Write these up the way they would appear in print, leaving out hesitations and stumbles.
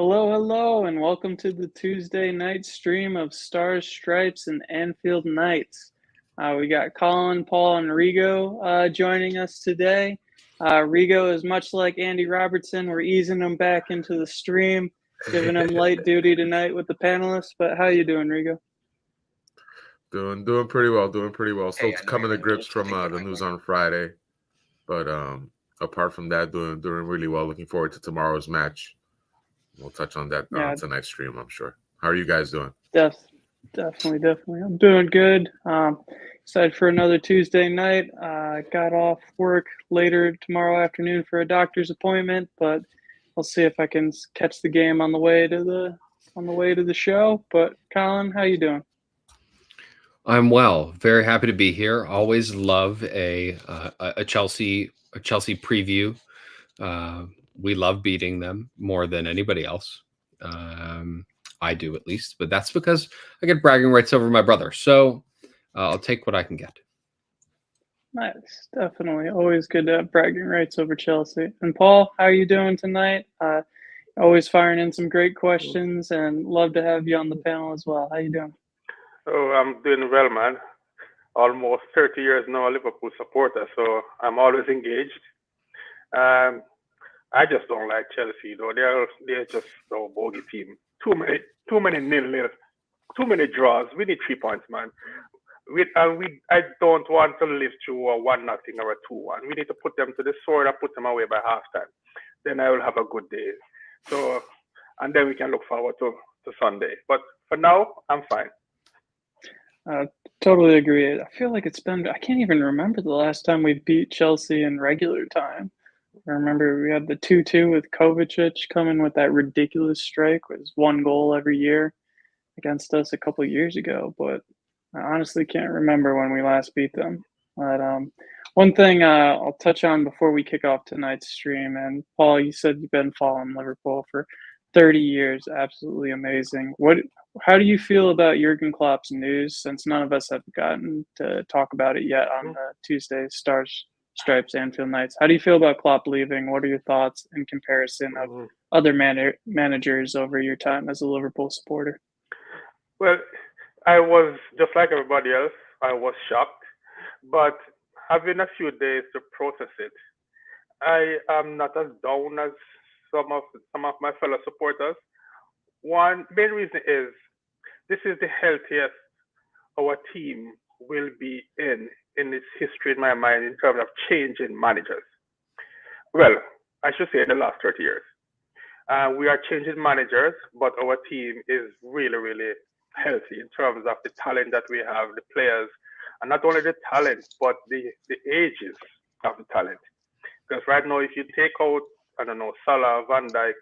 Hello, hello, and welcome to the Tuesday night stream of Stars, Stripes, and Anfield Knights. We got Colin, Paul, and Rigo joining us today. Rigo is much like Andy Robertson. We're easing him back into the stream, giving him light duty tonight with the panelists. But how you doing, Rigo? Doing pretty well. Still coming to grips from the news on Friday, but apart from that, doing really well. Looking forward to tomorrow's match. We'll touch on that on tonight's stream, I'm sure. How are you guys doing? Definitely. I'm doing good. Excited for another Tuesday night. Got off work later tomorrow afternoon for a doctor's appointment, but I'll see if I can catch the game on the way to the show. But Colin, how you doing? I'm well. Very happy to be here. Always love a Chelsea preview. We love beating them more than anybody else. I do, at least, but that's because I get bragging rights over my brother. So I'll take what I can get. Nice. Definitely. Always good to have bragging rights over Chelsea. And Paul, how are you doing tonight? Always firing in some great questions, and love to have you on the panel as well. How you doing? Oh, I'm doing well, man. Almost 30 years now a Liverpool supporter, so I'm always engaged. I just don't like Chelsea, though. They're just a bogey team. Too many nil-nil, too many draws. We need 3 points, man. I don't want to live through a 1-0 or a 2-1. We need to put them to the sword and put them away by halftime. Then I will have a good day. So, and then we can look forward to Sunday. But for now, I'm fine. Totally agree. I feel like I can't even remember the last time we beat Chelsea in regular time. I remember we had the 2-2 with Kovacic coming with that ridiculous strike. It was 1 goal every year against us a couple of years ago, but I honestly can't remember when we last beat them. But one thing I'll touch on before we kick off tonight's stream, and Paul, you said you've been following Liverpool for 30 years. Absolutely amazing. How do you feel about Jurgen Klopp's news, since none of us have gotten to talk about it yet on the Tuesday Stars, Stripes, Anfield Knights? How do you feel about Klopp leaving? What are your thoughts in comparison of other managers over your time as a Liverpool supporter? Well, I was just like everybody else. I was shocked, but having a few days to process it, I am not as down as some of my fellow supporters. One main reason is this is the healthiest our team will be in its history, in my mind, in terms of changing managers. Well, I should say in the last 30 years. We are changing managers, but our team is really, really healthy in terms of the talent that we have, the players, and not only the talent, but the ages of the talent. Because right now, if you take out, I don't know, Salah, Van Dijk,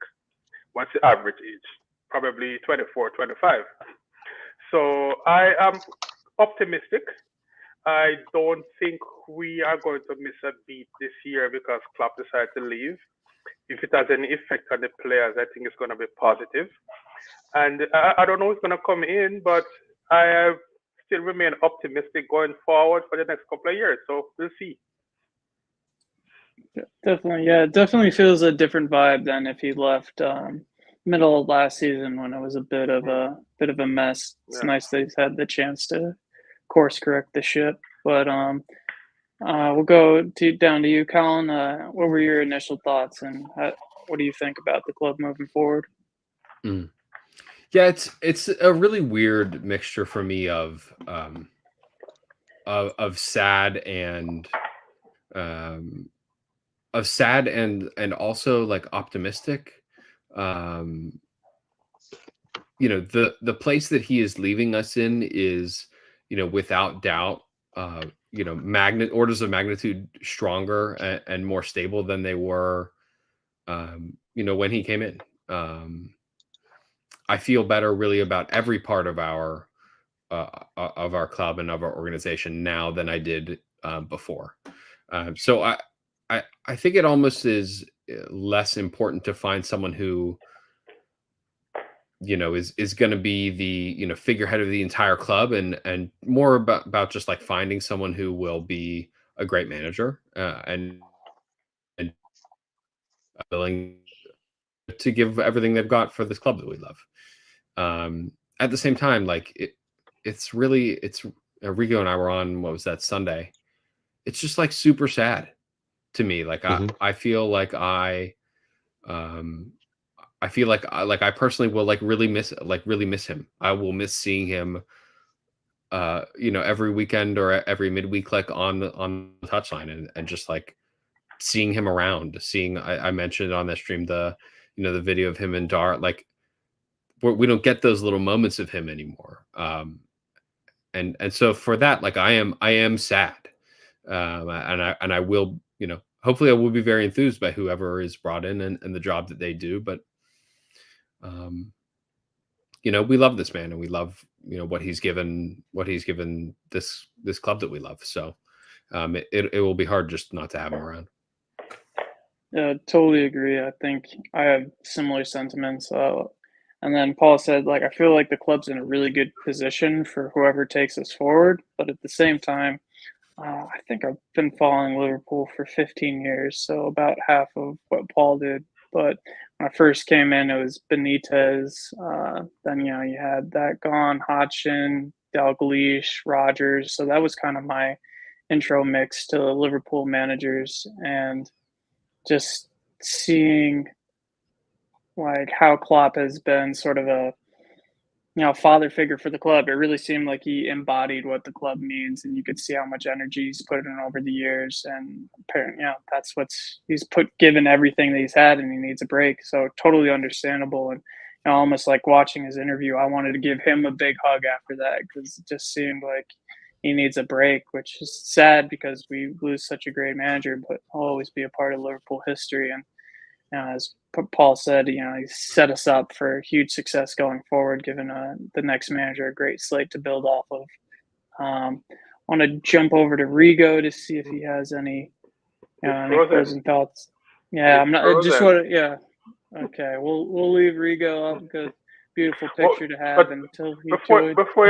what's the average age? Probably 24, 25. So I am optimistic. I don't think we are going to miss a beat this year because Klopp decided to leave. If it has any effect on the players, I think it's going to be positive. And I don't know who's going to come in, but I still remain optimistic going forward for the next couple of years. So we'll see. Definitely, yeah. It definitely feels a different vibe than if he left middle of last season when it was a bit of a mess. It's nice that he's had the chance to course correct the ship. But we'll go down to you, Colin. What were your initial thoughts, and what do you think about the club moving forward? Yeah, it's a really weird mixture for me of sad and also like optimistic. The place that he is leaving us in is, without doubt, orders of magnitude stronger and more stable than they were, when he came in. I feel better really about every part of our club and of our organization now than I did before. So I think it almost is less important to find someone who, is going to be the, figurehead of the entire club, and more about just like finding someone who will be a great manager and willing to give everything they've got for this club that we love. At the same time, like it's Rigo and I were on, what was that, Sunday? It's just like super sad to me. Like I feel like I personally will really miss him. I will miss seeing him every weekend or every midweek, like on the touchline, and just like seeing him around, I mentioned on that stream the video of him and Dart. Like we don't get those little moments of him anymore. And so for that, like I am sad. And I will, hopefully I will be very enthused by whoever is brought in and the job that they do. But, we love this man, and we love, what he's given this club that we love. So it will be hard just not to have him around. Yeah, totally agree. I think I have similar sentiments. And then Paul said, like, I feel like the club's in a really good position for whoever takes us forward. But at the same time, I think I've been following Liverpool for 15 years, so about half of what Paul did. But when I first came in, it was Benitez. Then, you had that gone, Hodgson, Dalglish, Rodgers. So that was kind of my intro mix to Liverpool managers. And just seeing like how Klopp has been sort of a father figure for the club. It really seemed like he embodied what the club means, and you could see how much energy he's put in over the years. And apparently, that's he's given everything that he's had, and he needs a break. So totally understandable. And almost like watching his interview, I wanted to give him a big hug after that, because it just seemed like he needs a break, which is sad because we lose such a great manager, but he'll always be a part of Liverpool history. And as Paul said, he set us up for huge success going forward, giving the next manager a great slate to build off of. I want to jump over to Rigo to see if he has any closing thoughts. Yeah, I'm not. I just want to. Yeah, okay. We'll leave Rigo up because beautiful picture to have until he joined. Before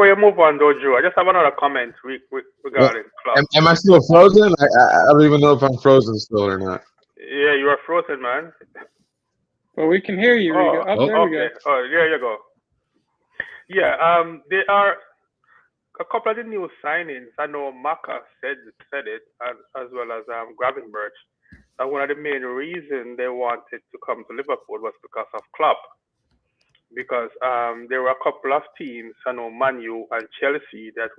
you move on, though, Drew, I just have another comment regarding Klopp. Am I still frozen? I don't even know if I'm frozen still or not. Yeah, you are frozen, man. Well, we can hear you, Rigo. There we go. Oh, there you go. Yeah, there are a couple of the new signings. I know Maka said it, as well as Gravenberch. That one of the main reasons they wanted to come to Liverpool was because of Klopp. Because there were a couple of teams, I know Man U and Chelsea, that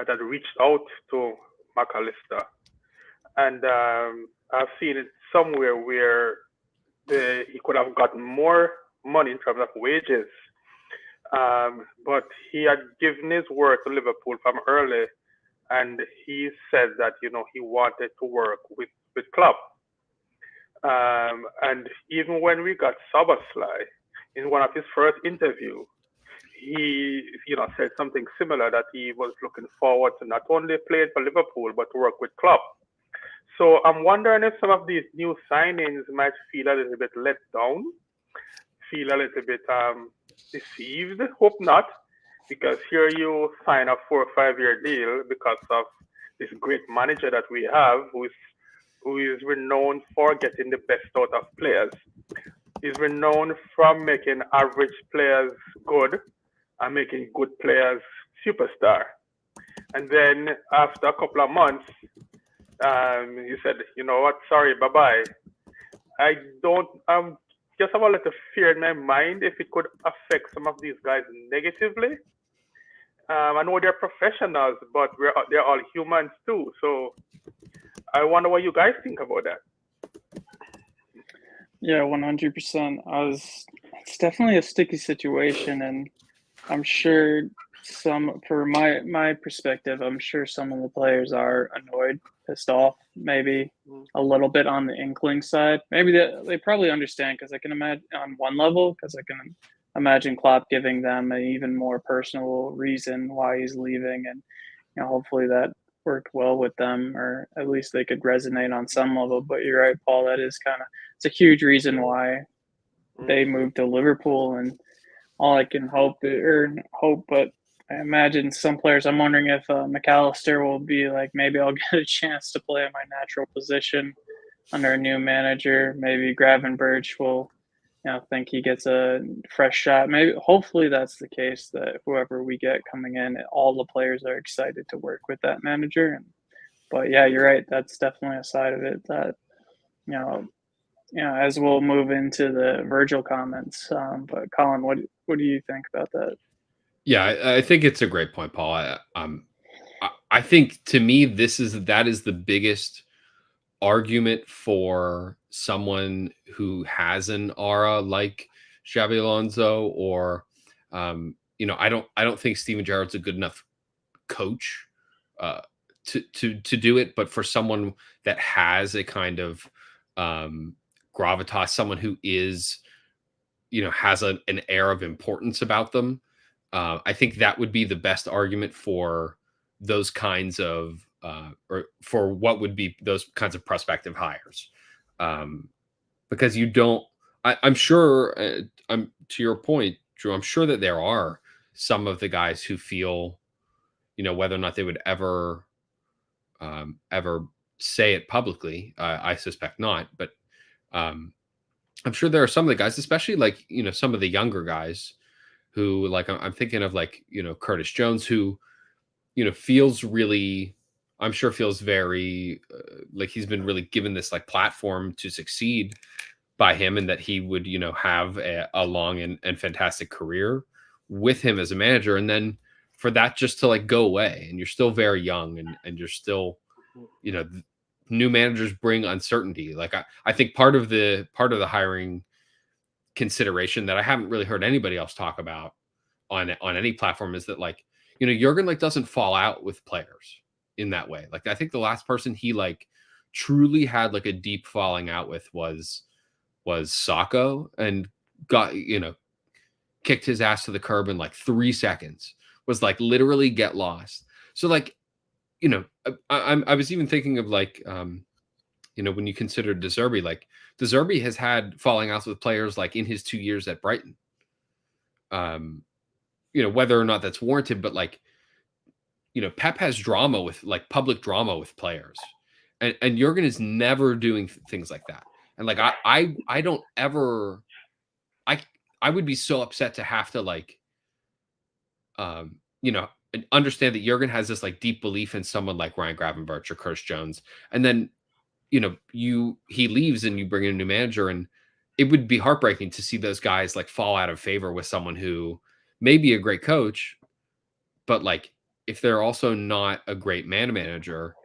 had reached out to McAllister. And I've seen it somewhere where he could have gotten more money in terms of wages. But he had given his word to Liverpool from early, and he said that, he wanted to work with Klopp. And even when we got Szoboszlai, in one of his first interviews, he, said something similar, that he was looking forward to not only playing for Liverpool, but to work with Klopp. So I'm wondering if some of these new signings might feel a little bit let down, feel a little bit deceived. Hope not, because here you sign a 4 or 5 year deal because of this great manager that we have, who is renowned for getting the best out of players. He's renowned for making average players good and making good players superstar. And then after a couple of months, he said, you know what, sorry, bye-bye. I just have a little fear in my mind if it could affect some of these guys negatively. I know they're professionals, but they're all humans too. So I wonder what you guys think about that. Yeah, 100%. It's definitely a sticky situation, and I'm sure from my perspective, I'm sure some of the players are annoyed, pissed off, maybe a little bit on the inkling side. Maybe they probably understand, because I can imagine on one level, because I can imagine Klopp giving them an even more personal reason why he's leaving, and hopefully that worked well with them, or at least they could resonate on some level. But you're right, Paul, that is it's a huge reason why they moved to Liverpool, and all I can hope, but I imagine some players, I'm wondering if McAllister will be like, maybe I'll get a chance to play in my natural position under a new manager. Maybe Gravenberch will, think he gets a fresh shot. Maybe, hopefully, that's the case. That whoever we get coming in, all the players are excited to work with that manager. But yeah, you're right. That's definitely a side of it that as we'll move into the Virgil comments. But Colin, what do you think about that? Yeah, I think it's a great point, Paul. I think to me that is the biggest argument for someone who has an aura like Xabi Alonso, or I don't think Steven Gerrard's a good enough coach to do it, but for someone that has a kind of gravitas, someone who is has an air of importance about them, I think that would be the best argument for those kinds of or for what would be those kinds of prospective hires, because I'm sure I'm to your point, Drew, I'm sure that there are some of the guys who feel whether or not they would ever say it publicly. I suspect not, but I'm sure there are some of the guys, especially like some of the younger guys who, like, I'm thinking of, like, Curtis Jones, who feels very like he's been really given this like platform to succeed by him, and that he would have a long and fantastic career with him as a manager, and then for that just to like go away, and you're still very young, and you're still new managers bring uncertainty. Like I think part of the hiring consideration that I haven't really heard anybody else talk about on any platform is that, like, Jurgen like doesn't fall out with players in that way. Like, I think the last person he like truly had like a deep falling out with was Sacco, and got kicked his ass to the curb in like 3 seconds. Was like literally get lost. So like I was even thinking of like when you consider De Zerbi, like De Zerbi has had falling outs with players like in his 2 years at Brighton. Whether or not that's warranted, but like Pep has drama with like public drama with players, and Jurgen is never doing things like that. And like I don't ever I would be so upset to have to like understand that Jurgen has this like deep belief in someone like Ryan Gravenberch or Curtis Jones, and then he leaves and you bring in a new manager, and it would be heartbreaking to see those guys like fall out of favor with someone who may be a great coach, but like if they're also not a great manager,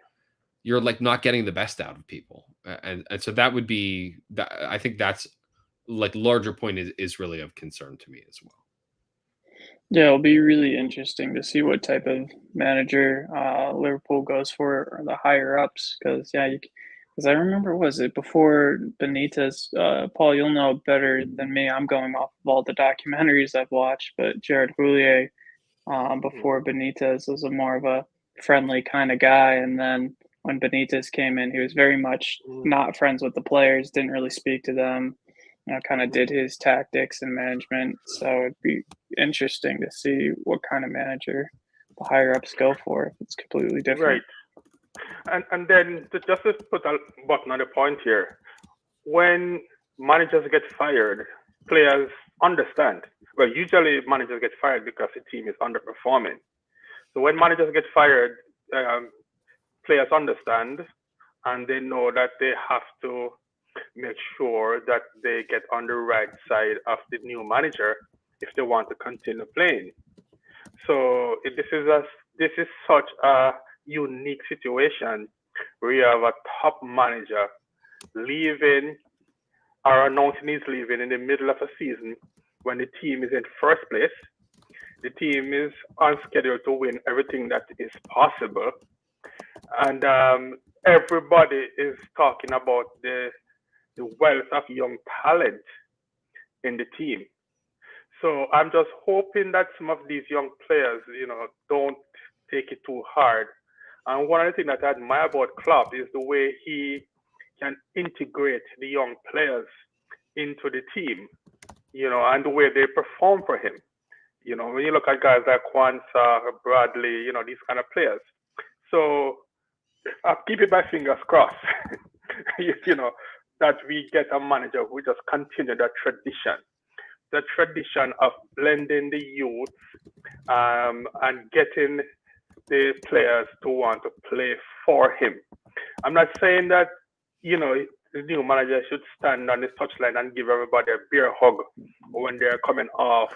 you're like not getting the best out of people. And so that would be that. I think that's like larger point is really of concern to me as well. Yeah, it'll be really interesting to see what type of manager Liverpool goes for, or the higher ups, because I remember, was it before Benitez? Paul, you'll know better than me. I'm going off of all the documentaries I've watched, but Gerard Houllier before Benitez was a more of a friendly kind of guy, and then when Benitez came in, he was very much not friends with the players, didn't really speak to them. Kind of did his tactics and management. So it'd be interesting to see what kind of manager the higher ups go for if it's completely different. Right. And then just to put a button on the point here, when managers get fired, players understand. Well, usually managers get fired because the team is underperforming. So when managers get fired, players understand, and they know that they have to make sure that they get on the right side of the new manager if they want to continue playing. So this is such a unique situation where you have a top manager leaving or announcing he's leaving in the middle of a season when the team is in first place. The team is on schedule to win everything that is possible, and everybody is talking about the wealth of young talent in the team. So I'm just hoping that some of these young players, don't take it too hard. And one of the things that I admire about Klopp is the way he can integrate the young players into the team, and the way they perform for him. When you look at guys like Kwanzaa, Bradley, these kind of players. So I'm keeping my fingers crossed you know, that we get a manager who just continue the tradition of blending the youth and getting the players to want to play for him. I'm not saying that, you know, the new manager should stand on the touchline and give everybody a beer hug when they're coming off,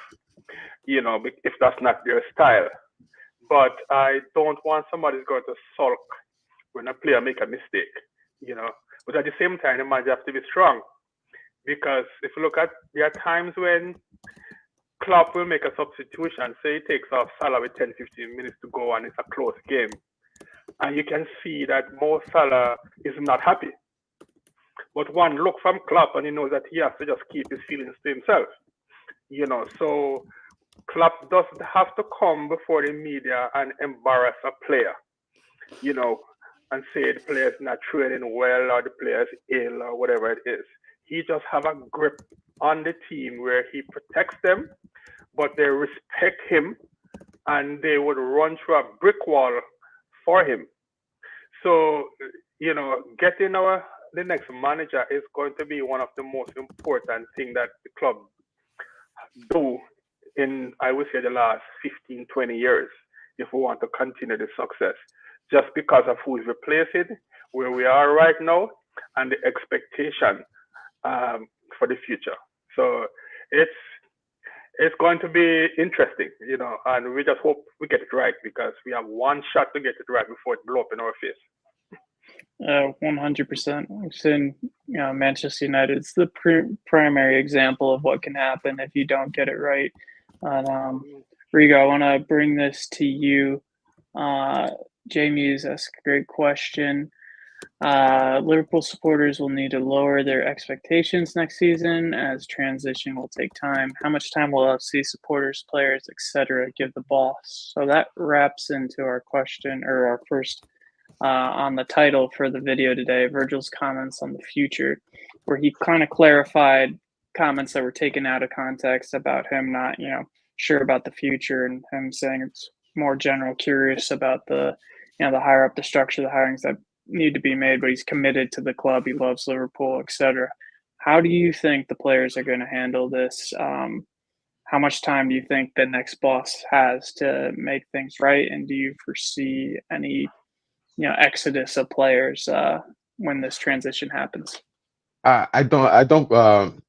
you know, if that's not their style. But I don't want somebody who's going to sulk when a player make a mistake, you know. But at the same time, the manager has to be strong. Because if you look at, there are times when Klopp will make a substitution, say he takes off Salah with 10, 15 minutes to go and it's a close game. And you can see that Mo Salah is not happy. But one look from Klopp and he knows that he has to just keep his feelings to himself. You know, so Klopp doesn't have to come before the media and embarrass a player, you know, and say the player's not training well or the player's ill or whatever it is. He just have a grip on the team where he protects them, but they respect him and they would run through a brick wall for him. So, you know, getting the next manager is going to be one of the most important things that the club do in, I would say, the last 15, 20 years, if we want to continue the success, just because of who is replacing, where we are right now, and the expectation for the future. So it's going to be interesting, you know, and we just hope we get it right, because we have one shot to get it right before it blows up in our face. 100%. We've seen, you know, Manchester United. It's the primary example of what can happen if you don't get it right. And Rigo, I want to bring this to you. Jamie's asked a great question. Liverpool supporters will need to lower their expectations next season, as transition will take time. How much time will LFC supporters, players, etc. give the boss? So that wraps into our question, or our first on the title for the video today, Virgil's comments on the future, where he kind of clarified comments that were taken out of context about him not, you know, sure about the future, and him saying it's more general, curious about the, you know, the higher up the structure, the hirings that need to be made, but he's committed to the club. He loves Liverpool, etc. How do you think the players are going to handle this? How much time do you think the next boss has to make things right? And do you foresee any, you know, exodus of players when this transition happens? I don't.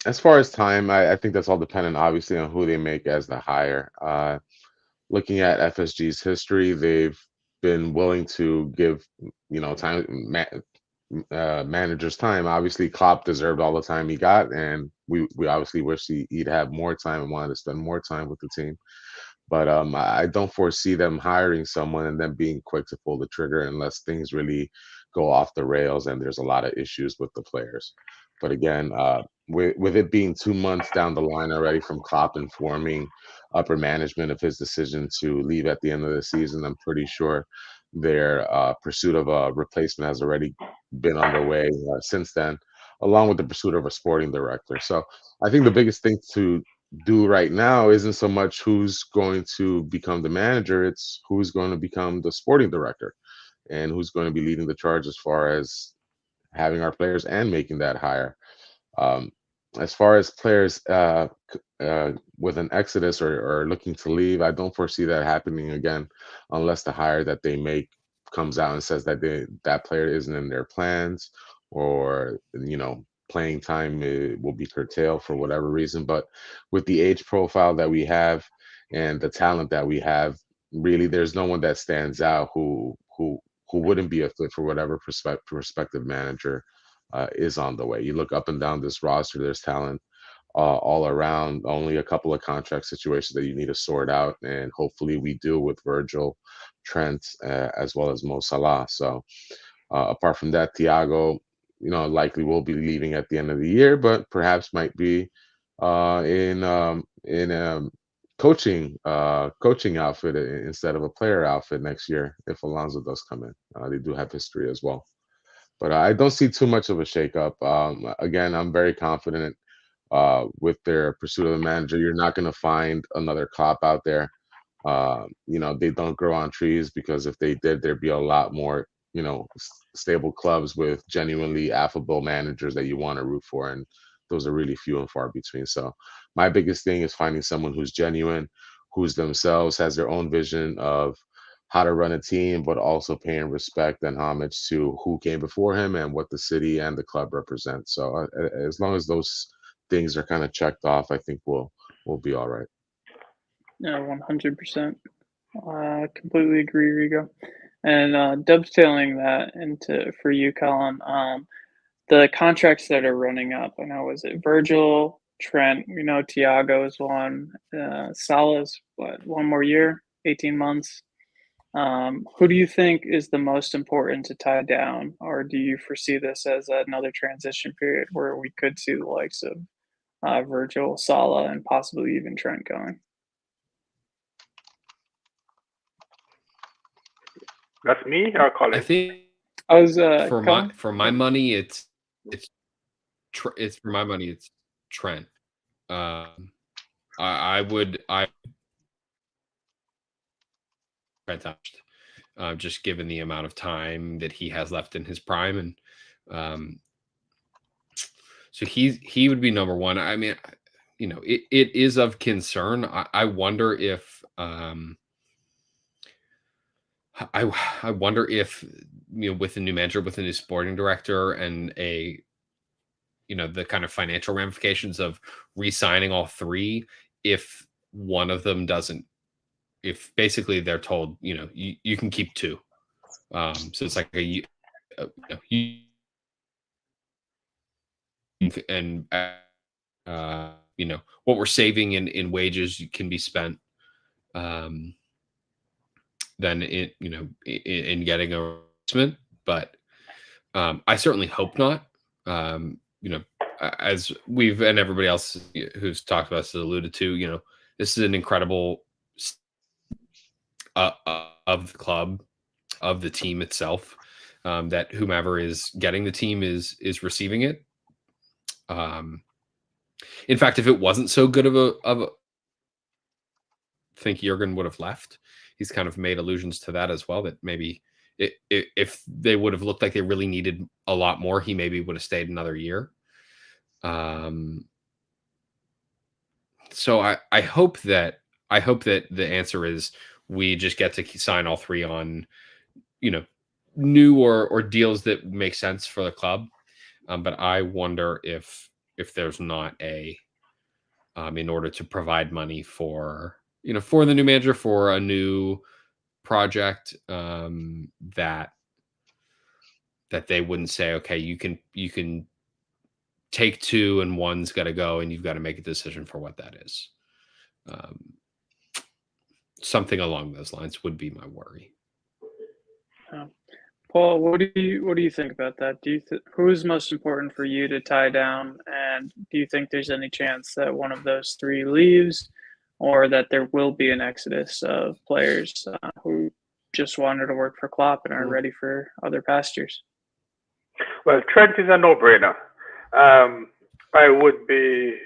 As far as time, I think that's all dependent, obviously, on who they make as the hire. Looking at FSG's history, they've been willing to give, you know, time, managers time. Obviously, Klopp deserved all the time he got, and we obviously wish he'd have more time and wanted to spend more time with the team. But I don't foresee them hiring someone and then being quick to pull the trigger unless things really go off the rails and there's a lot of issues with the players. But again, with it being 2 months down the line already from Klopp informing upper management of his decision to leave at the end of the season, I'm pretty sure their pursuit of a replacement has already been underway since then, along with the pursuit of a sporting director. So I think the biggest thing to do right now isn't so much who's going to become the manager, it's who's going to become the sporting director and who's going to be leading the charge as far as having our players and making that hire. As far as players with an exodus or looking to leave, I don't foresee that happening again unless the hire that they make comes out and says that that player isn't in their plans, or, you know, playing time will be curtailed for whatever reason. But with the age profile that we have and the talent that we have, really there's no one that stands out who wouldn't be a fit for whatever prospective manager is on the way. You look up and down this roster, there's talent all around. Only a couple of contract situations that you need to sort out, and hopefully we do with Virgil, Trent, as well as Mo Salah. So apart from that, Thiago, you know, likely will be leaving at the end of the year, but perhaps might be in a coaching outfit instead of a player outfit next year if Alonso does come in. They do have history as well, but I don't see too much of a shakeup. Again, I'm very confident with their pursuit of the manager. You're not going to find another Klopp out there. You know, they don't grow on trees, because if they did, there'd be a lot more stable clubs with genuinely affable managers that you want to root for, and those are really few and far between. So my biggest thing is finding someone who's genuine, who's themselves, has their own vision of how to run a team, but also paying respect and homage to who came before him and what the city and the club represent. So as long as those things are kind of checked off, I think we'll be all right. Yeah, 100%. Completely agree, Rigo. And dovetailing that into for you, Colin, the contracts that are running up. I know, was it Virgil, Trent? We know Thiago's one. Salah's one more year, 18 months. Who do you think is the most important to tie down, or do you foresee this as another transition period where we could see the likes of Virgil, Salah, and possibly even Trent going? That's me or Colin? I think I was for my money, it's for my money, it's Trent. I would touched, just given the amount of time that he has left in his prime, and so he would be number one. I mean, it is of concern. I wonder if I wonder if with a new manager, with a new sporting director, and the kind of financial ramifications of re-signing all three, if one of them doesn't, if basically they're told, you can keep two. So it's like what we're saving in wages can be spent then in getting a replacement. But I certainly hope not. As we've and everybody else who's talked about this has alluded to, this is an incredible of the club, of the team itself, that whomever is getting the team is receiving it. In fact, if it wasn't so good of a I think Jurgen would have left. He's kind of made allusions to that as well, that maybe if they would have looked like they really needed a lot more, he maybe would have stayed another year. So I hope that the answer is we just get to sign all three on, new or deals that make sense for the club. But I wonder if there's not in order to provide money for the new manager, for a new project, that they wouldn't say, okay, you can take two and one's got to go, and you've got to make a decision for what that is. Something along those lines would be my worry. Paul, what do you think about that? Who is most important for you to tie down, and do you think there's any chance that one of those three leaves, or that there will be an exodus of players who just wanted to work for Klopp and are ready for other pastures? Well, Trent is a no-brainer. I would be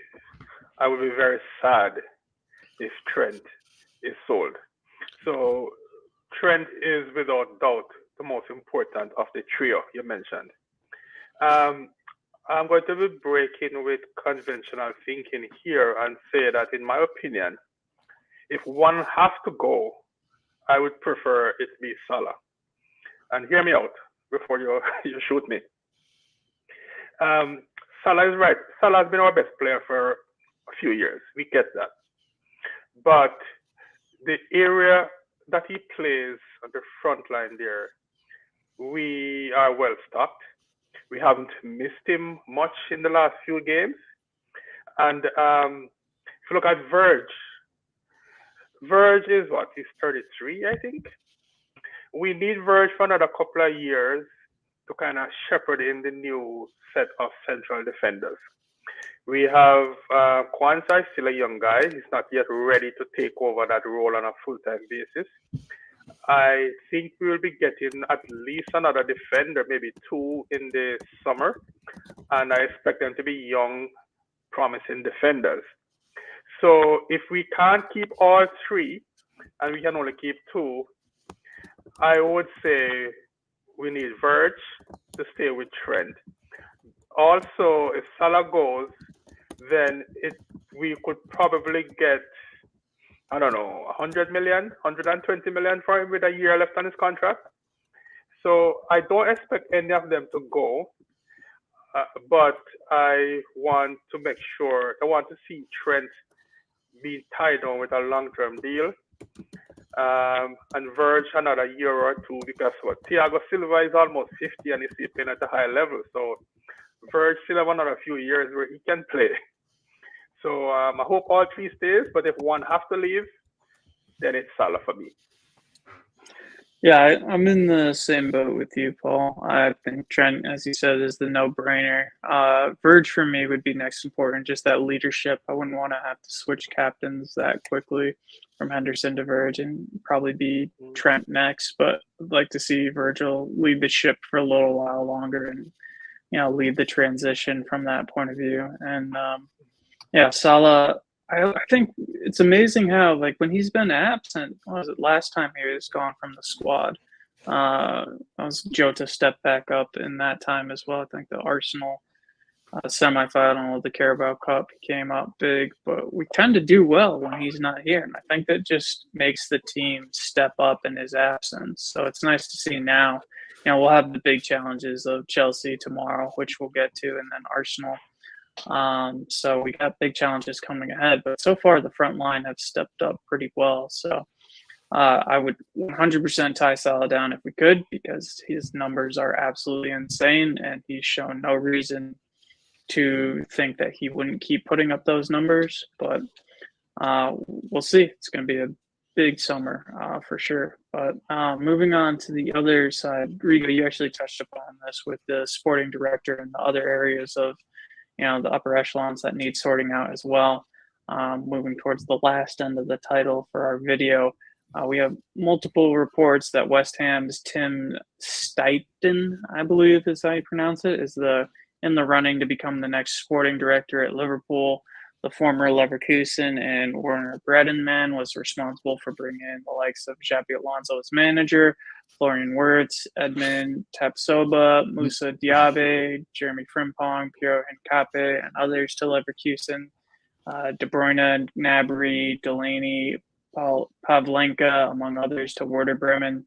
very sad if Trent is sold. So Trent is without doubt the most important of the trio you mentioned. I'm going to be breaking with conventional thinking here and say that, in my opinion, if one has to go, I would prefer it be Salah. And hear me out before you shoot me. Salah is right. Salah has been our best player for a few years. We get that. But the area that he plays on the front line there, we are well stocked. We haven't missed him much in the last few games. And if you look at Virg is what? He's 33, I think. We need Virg for another couple of years to kind of shepherd in the new set of central defenders. We have Kwanzaa is still a young guy. He's not yet ready to take over that role on a full-time basis. I think we will be getting at least another defender, maybe two in the summer. And I expect them to be young, promising defenders. So if we can't keep all three and we can only keep two, I would say we need Virg to stay with Trent. Also, if Salah goes, then we could probably get, I don't know, 100 million, 120 million for him with a year left on his contract. So I don't expect any of them to go, but I want to make sure, I want to see Trent be tied on with a long-term deal. And Virg another year or two, because Thiago Silva is almost 50 and he's still playing at a high level. So Virg still have another few years where he can play. So I hope all three stays, but if one has to leave, then it's Salah for me. Yeah, I'm in the same boat with you, Paul. I think Trent, as you said, is the no-brainer. Virg for me would be next important, just that leadership. I wouldn't want to have to switch captains that quickly from Henderson to Virg, and probably be Trent next. But I'd like to see Virgil lead the ship for a little while longer and, lead the transition from that point of view. And, Salah, I think it's amazing how, like, when he's been absent, what was it, last time he was gone from the squad? Jota stepped back up in that time as well. I think the Arsenal semifinal of the Carabao Cup came up big, but we tend to do well when he's not here. And I think that just makes the team step up in his absence. So it's nice to see now. We'll have the big challenges of Chelsea tomorrow, which we'll get to, and then Arsenal. So we got big challenges coming ahead, but so far the front line have stepped up pretty well. So I would 100% tie Salah down if we could, because his numbers are absolutely insane, and he's shown no reason to think that he wouldn't keep putting up those numbers. But we'll see. It's going to be a big summer for sure. But moving on to the other side, Rigo, you actually touched upon this with the sporting director and the other areas of the upper echelons that need sorting out as well. Moving towards the last end of the title for our video, we have multiple reports that West Ham's Tim STEIDTEN, I believe is how you pronounce it, is in the running to become the next sporting director at Liverpool. The former Leverkusen and Werner Bremen man was responsible for bringing in the likes of Xabi Alonso as manager, Florian Wirtz, Edmund Tapsoba, Moussa Diaby, Jeremy Frimpong, Piero Hincapié, and others to Leverkusen. De Bruyne, Gnabry, Delaney, Pavlenka, among others, to Werder Bremen.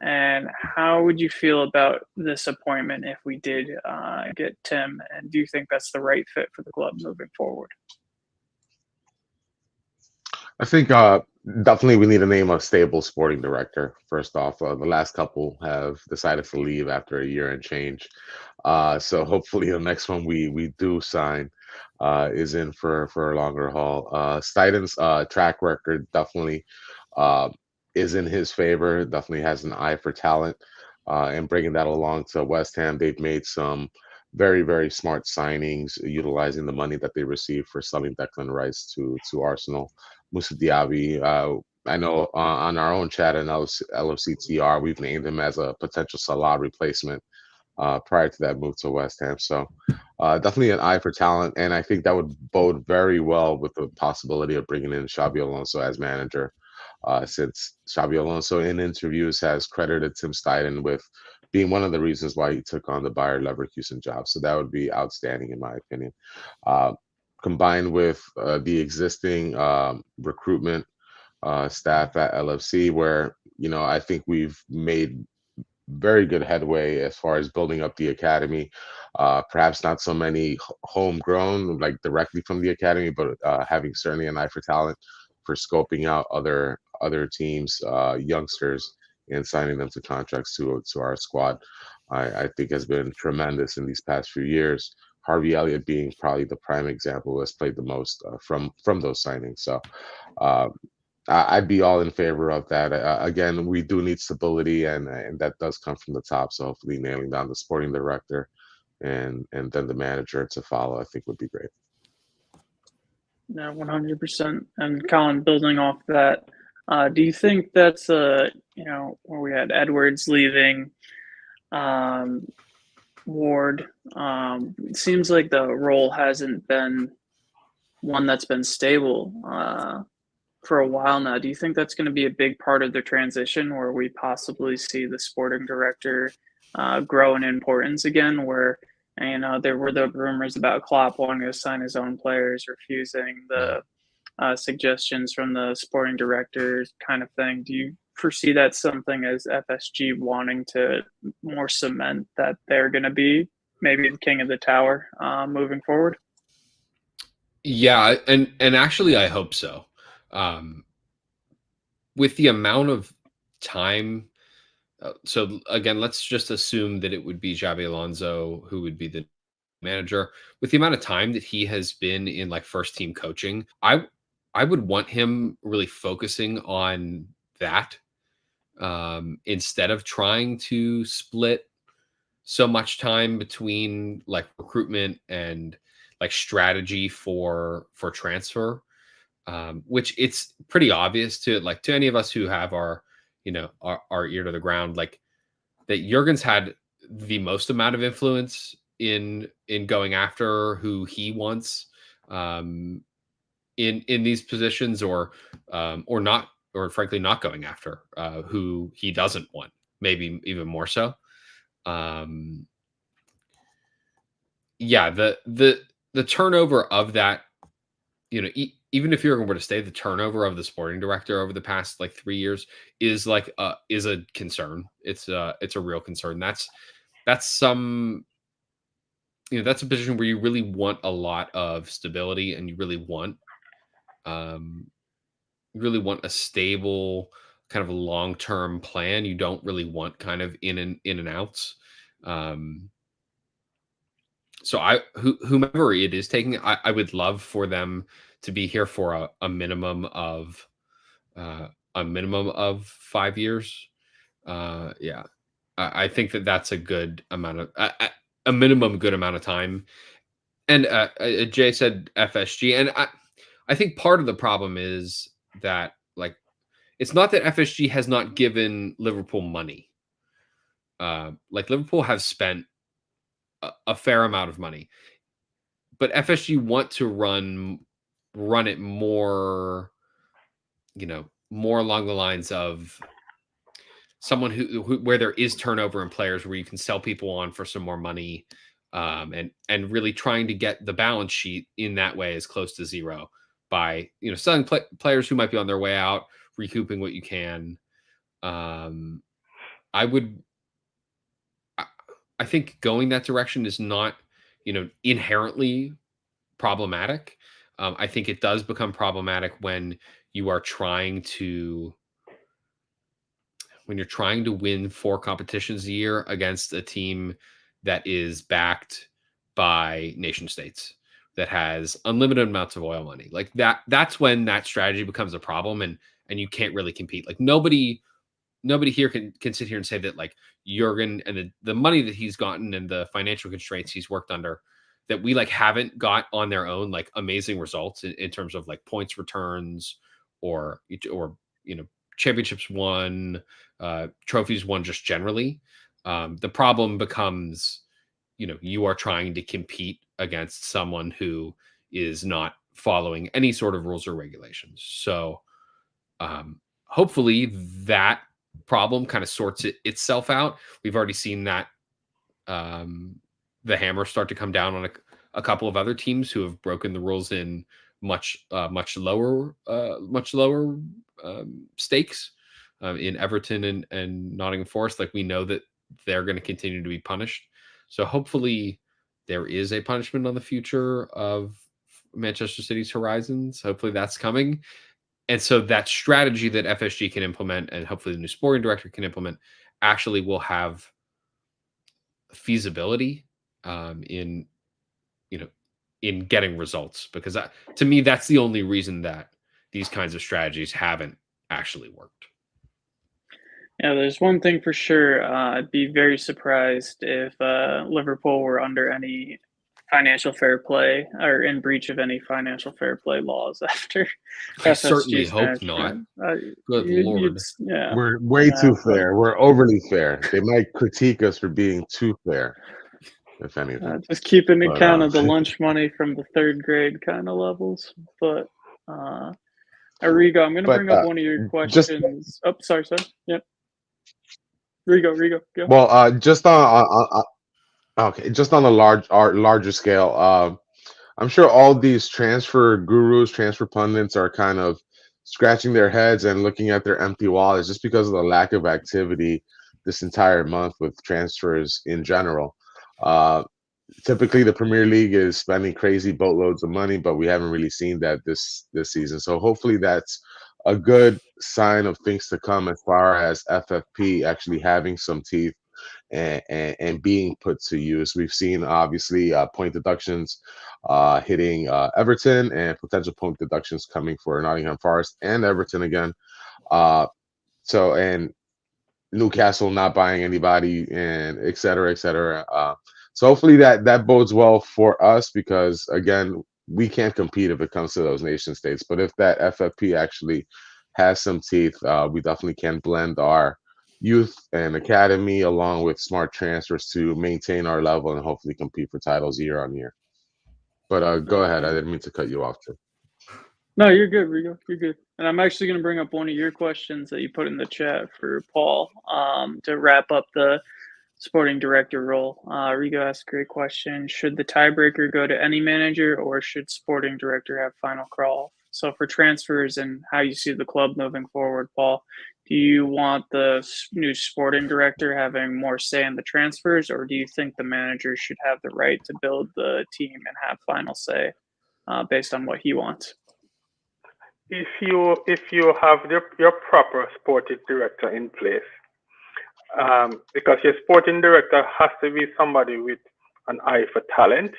And how would you feel about this appointment if we did get Tim? And do you think that's the right fit for the club moving forward? I think definitely we need to name a stable sporting director. First off, the last couple have decided to leave after a year and change. So hopefully the next one we do sign is in for a longer haul. Steiden's track record definitely is in his favor. Definitely has an eye for talent, and bringing that along to West Ham, they've made some very, very smart signings, utilizing the money that they received for selling Declan Rice to Arsenal. Moussa Diaby, I know on our own chat in LFCTR, we've named him as a potential Salah replacement prior to that move to West Ham. So definitely an eye for talent, and I think that would bode very well with the possibility of bringing in Xabi Alonso as manager, since Xabi Alonso in interviews has credited Tim Steidten with being one of the reasons why he took on the Bayer Leverkusen job. So that would be outstanding in my opinion. Combined with the existing recruitment staff at LFC, where I think we've made very good headway as far as building up the academy. Perhaps not so many homegrown, like directly from the academy, but having certainly an eye for talent, for scoping out other teams, youngsters, and signing them to contracts to our squad. I think has been tremendous in these past few years. Harvey Elliott being probably the prime example, has played the most from those signings. So I'd be all in favor of that. Again, we do need stability, and that does come from the top. So hopefully nailing down the sporting director and then the manager to follow, I think would be great. Yeah, 100%. And Colin, building off that, do you think that's where we had Edwards leaving, Ward? It seems like the role hasn't been one that's been stable for a while now. Do you think that's going to be a big part of the transition, where we possibly see the sporting director grow in importance again, where there were the rumors about Klopp wanting to sign his own players, refusing the suggestions from the sporting directors kind of thing. Do you foresee that something as FSG wanting to more cement that they're going to be maybe the king of the tower moving forward? Yeah, and actually I hope so. With the amount of time, so again, let's just assume that it would be Xabi Alonso who would be the manager. With the amount of time that he has been in like first team coaching, I would want him really focusing on that instead of trying to split so much time between like recruitment and like strategy for transfer, which it's pretty obvious to any of us who have our our ear to the ground, like that Jurgen's had the most amount of influence in going after who he wants in these positions, or not, or frankly not going after who he doesn't want, maybe even more so. Yeah, the turnover of that, even if Jurgen were to stay, the turnover of the sporting director over the past like 3 years is is a concern. It's a real concern. That's some, that's a position where you really want a lot of stability, and you really want a stable kind of a long-term plan. You don't really want kind of in and outs. So whomever it is taking, I would love for them to be here for a minimum of 5 years. Yeah, I think that's a good amount of a minimum good amount of time. And Jay said FSG, and I think part of the problem is that like it's not that FSG has not given Liverpool money. Like Liverpool has spent a fair amount of money, but FSG want to run it more, more along the lines of someone who where there is turnover in players, where you can sell people on for some more money, and really trying to get the balance sheet in that way as close to zero by selling players who might be on their way out, recouping what you can. I think going that direction is not, inherently problematic. I think it does become problematic when you are trying to win 4 competitions a year against a team that is backed by nation states, that has unlimited amounts of oil money. Like that's when that strategy becomes a problem, and you can't really compete. Like nobody here can sit here and say that like Jurgen and the money that he's gotten and the financial constraints he's worked under, that we like haven't got on their own like amazing results in terms of like points returns or championships won, trophies won just generally. The problem becomes, you are trying to compete against someone who is not following any sort of rules or regulations. So hopefully that problem kind of sorts itself out. We've already seen that the hammer start to come down on a couple of other teams who have broken the rules in much lower stakes, in Everton and Nottingham Forest. Like we know that they're going to continue to be punished. So hopefully there is a punishment on the future of Manchester City's horizons. Hopefully that's coming. And so that strategy that FSG can implement, and hopefully the new sporting director can implement, actually will have feasibility in getting results. Because to me, that's the only reason that these kinds of strategies haven't actually worked. Yeah, there's one thing for sure. I'd be very surprised if Liverpool were under any financial fair play or in breach of any financial fair play laws after I certainly hope not. Good Lord. Yeah. We're way too fair. We're overly fair. They might critique us for being too fair, if anything. Just keeping account of the lunch money from the 3rd grade kind of levels. But Arrigo, I'm going to bring up one of your questions. Sorry. Yep. Rigo, go. Well, just on okay, just on a larger scale, I'm sure all these transfer gurus, transfer pundits are kind of scratching their heads and looking at their empty wallets just because of the lack of activity this entire month with transfers in general. Typically, the Premier League is spending crazy boatloads of money, but we haven't really seen that this season. So hopefully, that's a good sign of things to come as far as FFP actually having some teeth and being put to use. We've seen obviously point deductions hitting Everton and potential point deductions coming for Nottingham Forest and Everton again. And Newcastle not buying anybody and et cetera, et cetera. So hopefully that bodes well for us because again, we can't compete if it comes to those nation states. But if that FFP actually has some teeth, we definitely can blend our youth and academy along with smart transfers to maintain our level and hopefully compete for titles year on year. But go ahead. I didn't mean to cut you off, too. No, you're good, Rigo. You're good. And I'm actually going to bring up one of your questions that you put in the chat for Paul to wrap up the sporting director role. Rigo asked a great question. Should the tiebreaker go to any manager or should sporting director have final call? So for transfers and how you see the club moving forward, Paul, do you want the new sporting director having more say in the transfers, or do you think the manager should have the right to build the team and have final say based on what he wants? If you have your proper sporting director in place, because your sporting director has to be somebody with an eye for talent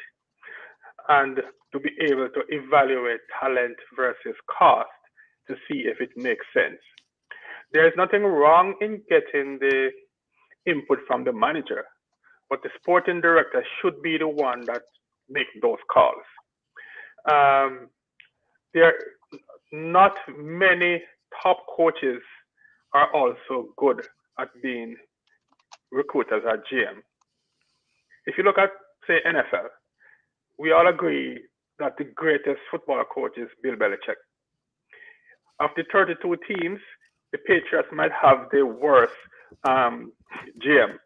and to be able to evaluate talent versus cost to see if it makes sense. There is nothing wrong in getting the input from the manager, but the sporting director should be the one that makes those calls. There not many top coaches are also good at being recruiters at GM. If you look at, say, NFL, we all agree that the greatest football coach is Bill Belichick. Of the 32 teams, the Patriots might have the worst GM,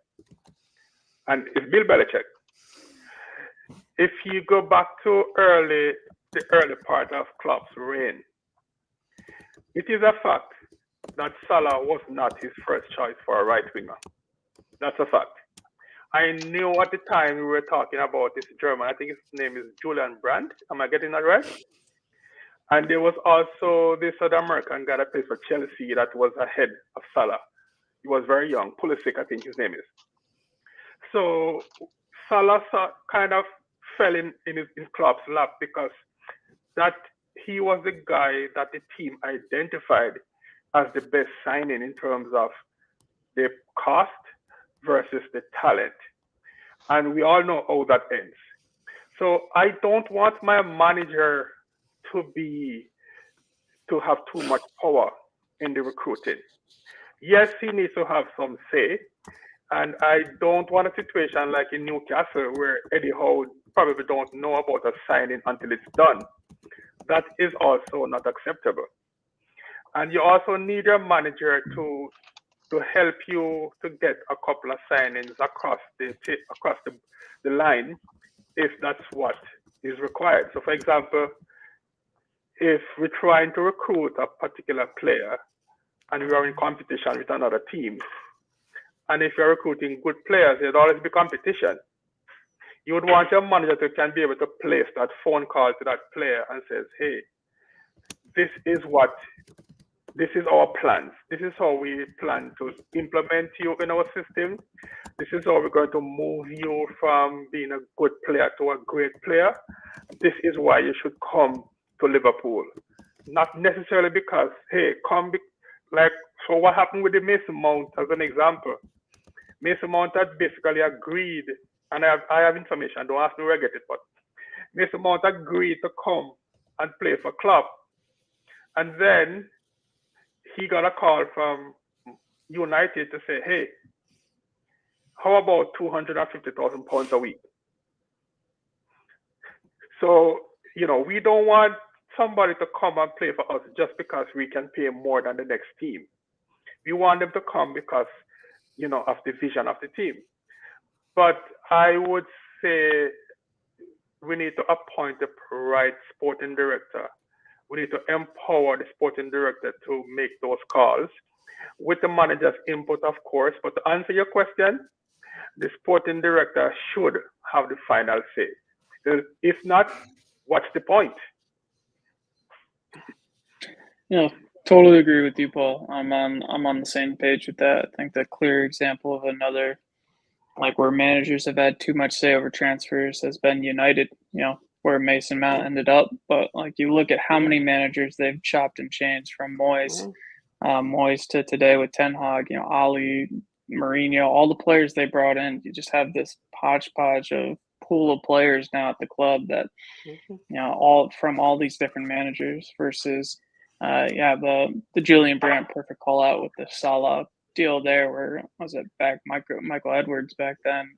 and it's Bill Belichick. If you go back to the early part of Klopp's reign, it is a fact that Salah was not his first choice for a right winger. That's a fact. I knew at the time we were talking about this German, I think his name is Julian Brandt. Am I getting that right? And there was also this other American guy that plays for Chelsea that was ahead of Salah. He was very young, Pulisic, I think his name is. So Salah kind of fell in his Klopp's lap because that he was the guy that the team identified as the best signing in terms of the cost versus the talent. And we all know how that ends. So I don't want my manager to have too much power in the recruiting. Yes, he needs to have some say. And I don't want a situation like in Newcastle where Eddie Howe probably don't know about a signing until it's done. That is also not acceptable. And you also need your manager to help you to get a couple of signings across the line if that's what is required. So for example, if we're trying to recruit a particular player and we are in competition with another team, and if you're recruiting good players, there'd always be competition. You would want your manager to can be able to place that phone call to that player and says, hey, this is our plans. This is how we plan to implement you in our system. This is how we're going to move you from being a good player to a great player. This is why you should come to Liverpool. Not necessarily because, hey, so what happened with the Mason Mount as an example? Mason Mount had basically agreed, and I have information, don't ask me where I get it, but Mason Mount agreed to come and play for Klopp. And then he got a call from United to say, hey, how about £250,000 a week? So, we don't want somebody to come and play for us just because we can pay more than the next team. We want them to come because of the vision of the team. But I would say we need to appoint the right sporting director. We need to empower the sporting director to make those calls with the manager's input, of course. But to answer your question, the sporting director should have the final say. If not, what's the point? Yeah, totally agree with you, Paul. I'm on the same page with that. I think the clear example of another, like where managers have had too much say over transfers, has been United, where Mason Mount ended up. But like you look at how many managers they've chopped and changed from Moyes to today with Ten Hag, Ali, Mourinho, all the players they brought in. You just have this hodgepodge of pool of players now at the club that, all from all these different managers versus, the Julian Brandt perfect call out with the Salah deal there, where was it back Michael Edwards back then,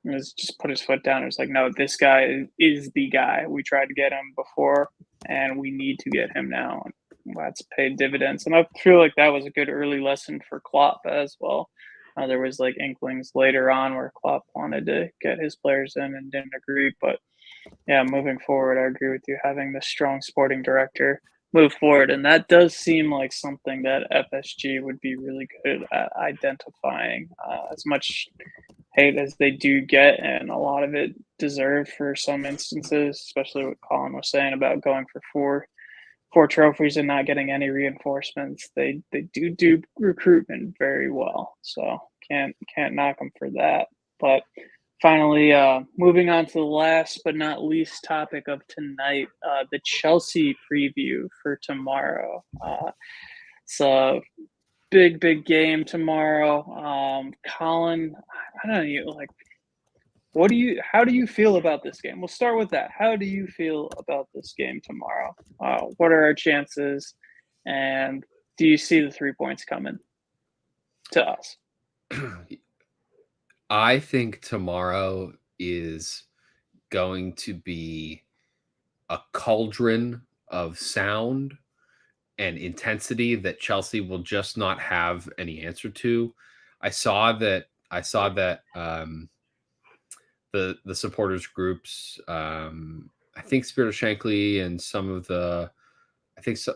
was just put his foot down. It was like, no, this guy is the guy. We tried to get him before, and we need to get him now. And that's paid dividends. And I feel like that was a good early lesson for Klopp as well. There was like inklings later on where Klopp wanted to get his players in and didn't agree. But yeah, moving forward, I agree with you. Having the strong sporting director move forward, and that does seem like something that FSG would be really good at identifying. As much hate as they do get, and a lot of it deserved for some instances, especially what Colin was saying about going for four trophies and not getting any reinforcements. They do recruitment very well, so can't knock them for that. But finally, moving on to the last but not least topic of tonight, the Chelsea preview for tomorrow. It's a big game tomorrow. Colin, I don't know, how do you feel about this game? We'll start with that. How do you feel about this game tomorrow? What are our chances? And do you see the 3 points coming to us? I think tomorrow is going to be a cauldron of sound and intensity that Chelsea will just not have any answer to. I saw that the supporters groups, I think Spirit of Shankly and some of the,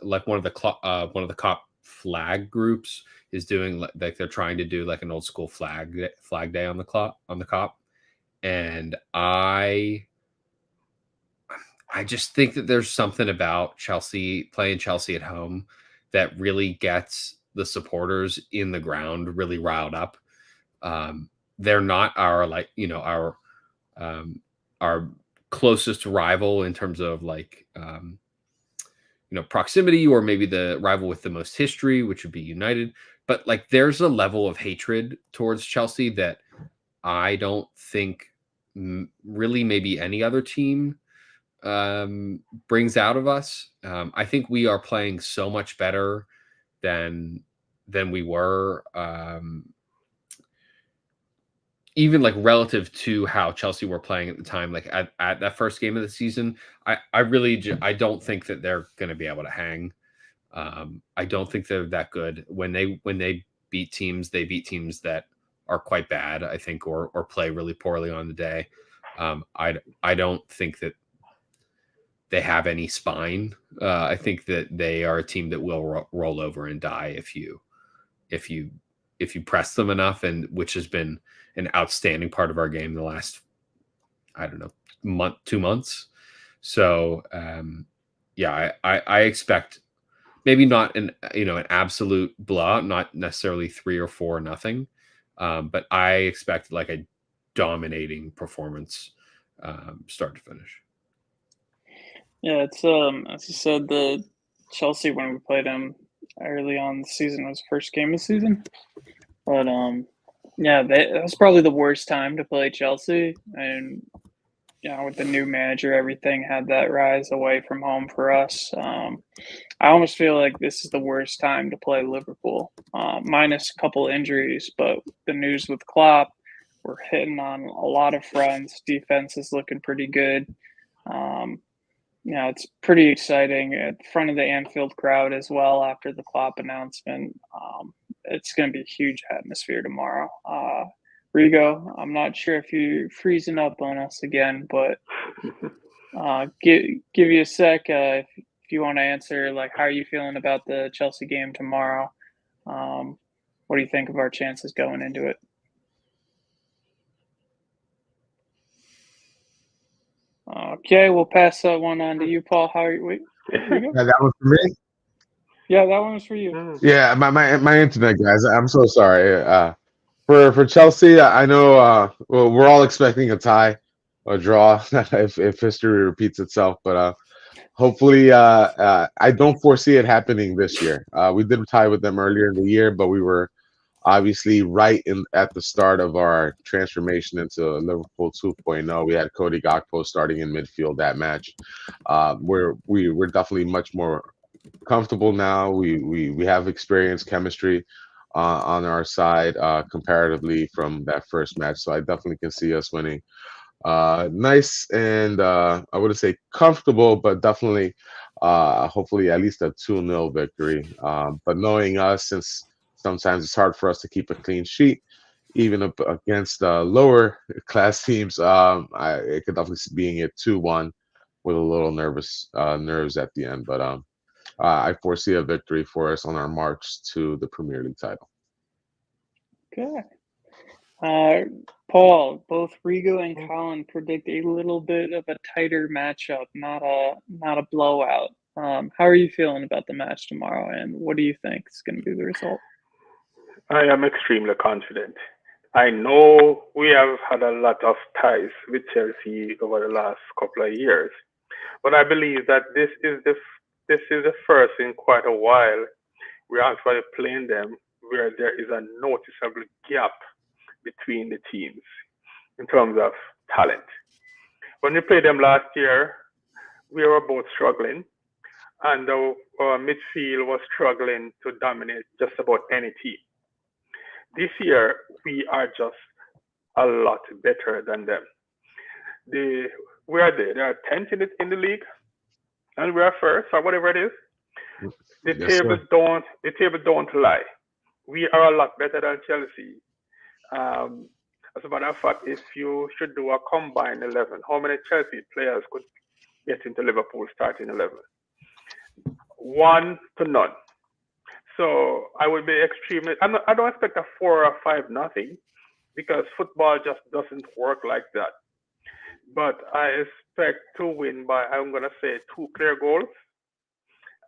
like one of the cop flag groups is doing like they're trying to do like an old school flag day on the cop, and I just think that there's something about playing Chelsea at home that really gets the supporters in the ground really riled up. They're not our closest rival in terms of proximity, or maybe the rival with the most history, which would be United. But like, there's a level of hatred towards Chelsea that I don't think really maybe any other team brings out of us. I think we are playing so much better than we were, even like relative to how Chelsea were playing at the time, like at that first game of the season. I don't think that they're going to be able to hang. I don't think they're that good. When they beat teams, they beat teams that are quite bad, I think, or play really poorly on the day. I don't think that they have any spine. I think that they are a team that will roll over and die if you press them enough, and which has been an outstanding part of our game the last, I don't know, 2 months. So I expect maybe not an absolute blowout, not necessarily 3 or 4-0, but I expect like a dominating performance, start to finish. Yeah, it's as you said, the Chelsea, when we played them early on the season, was the first game of the season. But that was probably the worst time to play Chelsea, and with the new manager, everything had that rise away from home for us. I almost feel like this is the worst time to play Liverpool, minus a couple injuries. But the news with Klopp, we're hitting on a lot of fronts. Defense is looking pretty good. It's pretty exciting at the front of the Anfield crowd as well after the Klopp announcement. it's going to be a huge atmosphere tomorrow. Rigo, I'm not sure if you're freezing up on us again, but give you a sec if you want to answer, like, how are you feeling about the Chelsea game tomorrow? What do you think of our chances going into it? Okay, we'll pass that one on to you, Paul. How are you? Wait, that was for me. Yeah, that one was for you. Yeah, my internet, guys. I'm so sorry. For Chelsea, I know. Well, we're all expecting a tie, or draw, if history repeats itself. But hopefully, I don't foresee it happening this year. We did tie with them earlier in the year, but we were obviously right at the start of our transformation into Liverpool 2.0. We had Cody Gakpo starting in midfield that match. We're definitely much more comfortable now. We have experience, chemistry on our side comparatively from that first match. So I definitely can see us winning. Nice and I wouldn't say comfortable, but definitely hopefully at least a 2-0 victory. But knowing us, since sometimes it's hard for us to keep a clean sheet, even up against lower class teams, it could definitely see being it 2-1 with a little nerves at the end. But I foresee a victory for us on our march to the Premier League title. Okay. Paul, both Rigo and Colin predict a little bit of a tighter matchup, not a blowout. How are you feeling about the match tomorrow, and what do you think is going to be the result? I am extremely confident. I know we have had a lot of ties with Chelsea over the last couple of years, but I believe that this is the first in quite a while we're actually playing them where there is a noticeable gap between the teams in terms of talent. When we played them last year, we were both struggling, and our midfield was struggling to dominate just about any team. This year, we are just a lot better than them. Where are they? They are 10th in the league, and we are first, or whatever it is. The table don't lie. We are a lot better than Chelsea. As a matter of fact, if you should do a combined 11, how many Chelsea players could get into Liverpool starting 11? 1 to none. So I would be extremely. I don't expect a 4 or 5 nothing, because football just doesn't work like that. But I expect to win by, I'm gonna say, 2 clear goals,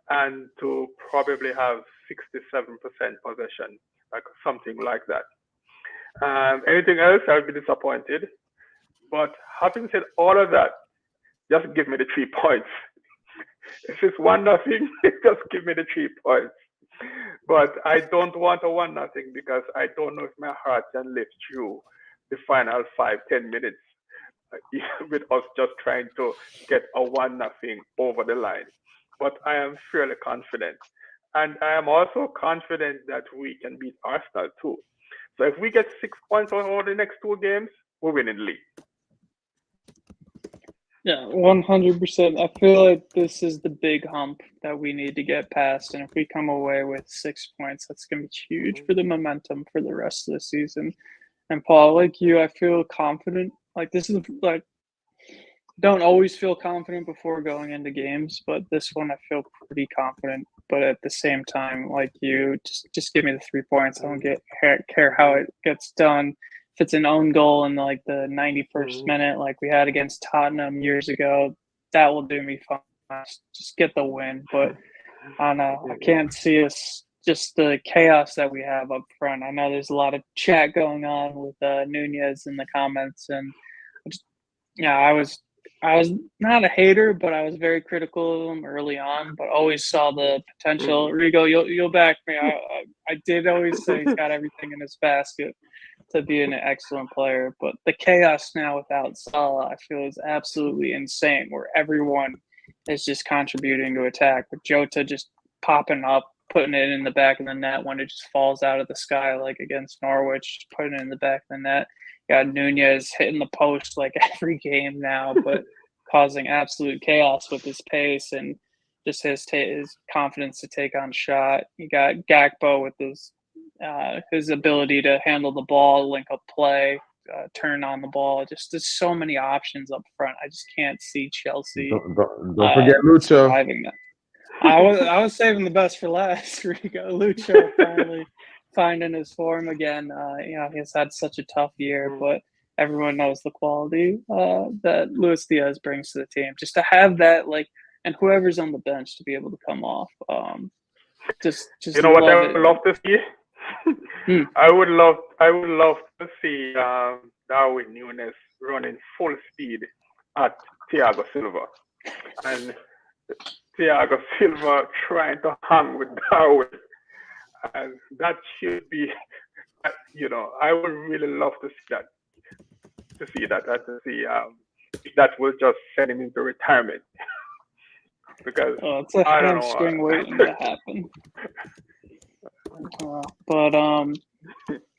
and to probably have 67% possession, like something like that. Anything else, I'll be disappointed. But having said all of that, just give me the 3 points. If it's 1-0, just give me the 3 points. But I don't want a 1-0 because I don't know if my heart can lift through the final 5-10 minutes with us just trying to get a 1-0 over the line. But I am fairly confident. And I am also confident that we can beat Arsenal too. So if we get 6 points over the next 2 games, we're winning the league. Yeah, 100%. I feel like this is the big hump that we need to get past. And if we come away with 6 points, that's going to be huge for the momentum for the rest of the season. And Paul, like you, I feel confident. Like this is like, don't always feel confident before going into games, but this one I feel pretty confident. But at the same time, like you, just give me the 3 points. I don't care how it gets done. If it's an own goal in like the 91st minute, like we had against Tottenham years ago, that will do me fine. Just get the win. But I can't see us, just the chaos that we have up front. I know there's a lot of chat going on with Nunez in the comments, and I was not a hater, but I was very critical of him early on, but always saw the potential. Rigo, you'll back me. I did always say he's got everything in his basket to be an excellent player, but the chaos now without Salah, I feel, is absolutely insane, where everyone is just contributing to attack, with Jota just popping up, putting it in the back of the net when it just falls out of the sky, like against Norwich, putting it in the back of the net. Got Nunez hitting the post like every game now, but causing absolute chaos with his pace and just his confidence to take on shot. You got Gakpo with his his ability to handle the ball, link up play, turn on the ball. Just there's so many options up front. I just can't see Chelsea. Don't forget Lucho. Surviving that. I was saving the best for last. Rigo Lucho finally finding his form again. He's had such a tough year, but everyone knows the quality that Luis Diaz brings to the team. Just to have that, and whoever's on the bench to be able to come off. Just you know what I would love to see? I would love to see Darwin Núñez running full speed at Thiago Silva, and Thiago Silva trying to hang with Darwin, and that should be, I would really love to see that. If that will just send him into retirement. Because it's a hamstring waiting to happen.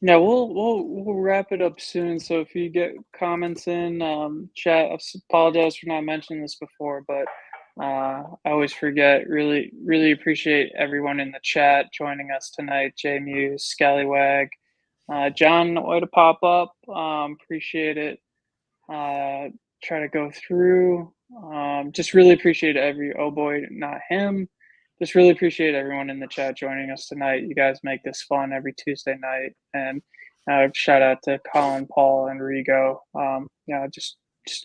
We'll wrap it up soon. So if you get comments in chat, I apologize for not mentioning this before, but I always forget. Really, really appreciate everyone in the chat joining us tonight. J Muse, Scallywag, John, way to pop up. Appreciate it. Try to go through. Just really appreciate not him. Just really appreciate everyone in the chat joining us tonight. You guys make this fun every Tuesday night. And shout out to Colin, Paul, and Rigo. Just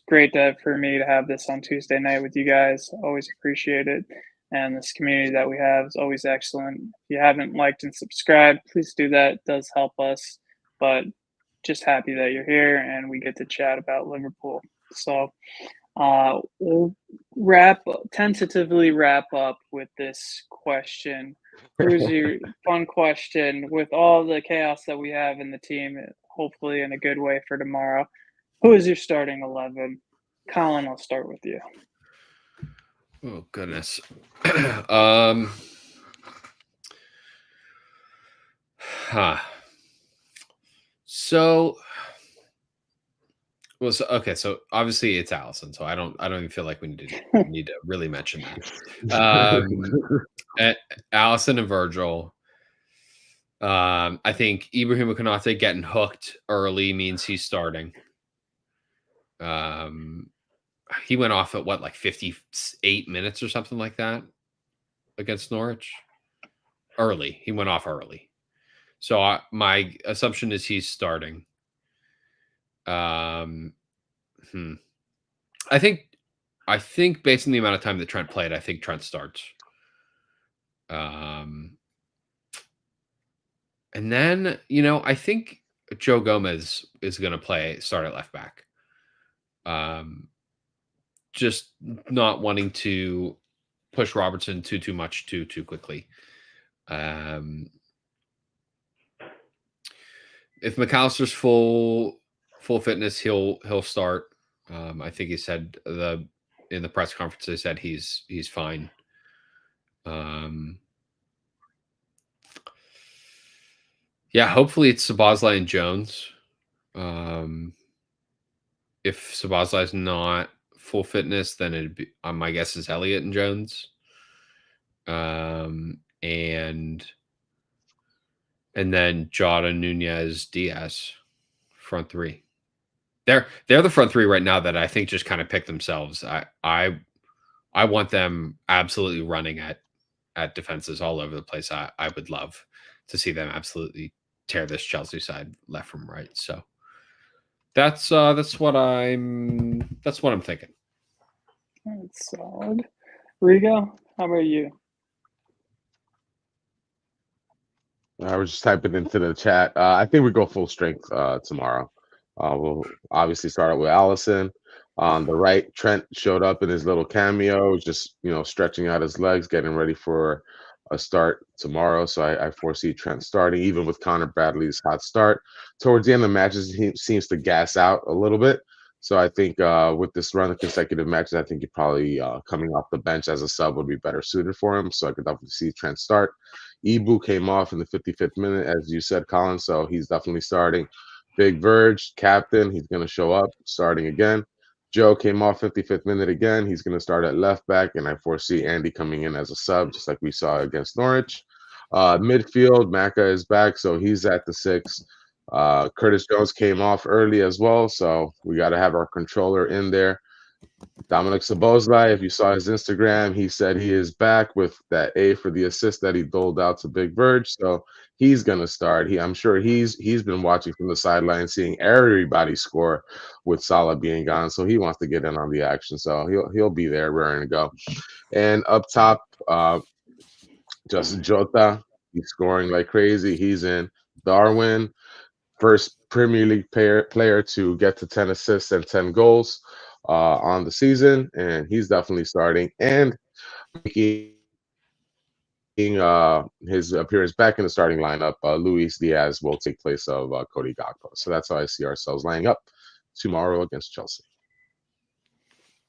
great for me to have this on Tuesday night with you guys. Always appreciate it. And this community that we have is always excellent. If you haven't liked and subscribed, please do that. It does help us. But just happy that you're here and we get to chat about Liverpool. So we'll tentatively wrap up with this question. Who's your fun question with all the chaos that we have in the team, hopefully in a good way for tomorrow? Who is your starting 11? Colin, I'll start with you. Oh, goodness. So obviously it's Allison, so I don't even feel like we need to really mention that. Allison and Virgil. I think Ibrahim Konate getting hooked early means he's starting. He went off at 58 minutes or something like that against Norwich. Early. He went off early. So my assumption is he's starting. I think based on the amount of time that Trent played, I think Trent starts. And then, I think Joe Gomez is going to start at left back. Just not wanting to push Robertson too much too quickly. If McAllister's full fitness, he'll start. I think he said in the press conference they said he's fine. Hopefully it's Szoboszlai and Jones. If Szoboszlai's not full fitness, then it'd be, my guess is Elliott and Jones. And then Jota, Núñez, Diaz, front three. They're the front three right now that I think just kind of pick themselves. I want them absolutely running at defenses all over the place. I would love to see them absolutely tear this Chelsea side left from right. So that's what I'm thinking. That's solid. Rigo, how about you? I was just typing into the chat. I think we go full strength tomorrow. We'll obviously start out with Allison. On the right, Trent showed up in his little cameo, just stretching out his legs, getting ready for a start tomorrow. So I foresee Trent starting, even with Connor Bradley's hot start. Towards the end of the matches, he seems to gas out a little bit. So I think with this run of consecutive matches, I think he probably coming off the bench as a sub would be better suited for him. So I could definitely see Trent start. Ibu came off in the 55th minute, as you said, Colin. So he's definitely starting. Big Virg, captain, he's going to show up, starting again. Joe came off 55th minute again. He's going to start at left back, and I foresee Andy coming in as a sub, just like we saw against Norwich. Midfield, Maka is back, so he's at the 6. Curtis Jones came off early as well, so we got to have our controller in there. Dominic Szoboszlai, if you saw his Instagram, he said he is back with that A for the assist that he doled out to Big Virg, so he's gonna start. I'm sure he's been watching from the sideline, seeing everybody score with Salah being gone, so he wants to get in on the action. So he'll be there, raring to go. And up top, Justin Jota, he's scoring like crazy. He's in. Darwin, first Premier League player to get to 10 assists and 10 goals on the season, and he's definitely starting and making his appearance back in the starting lineup. Luis Diaz will take place of Cody Gakpo. So that's how I see ourselves lining up tomorrow against Chelsea.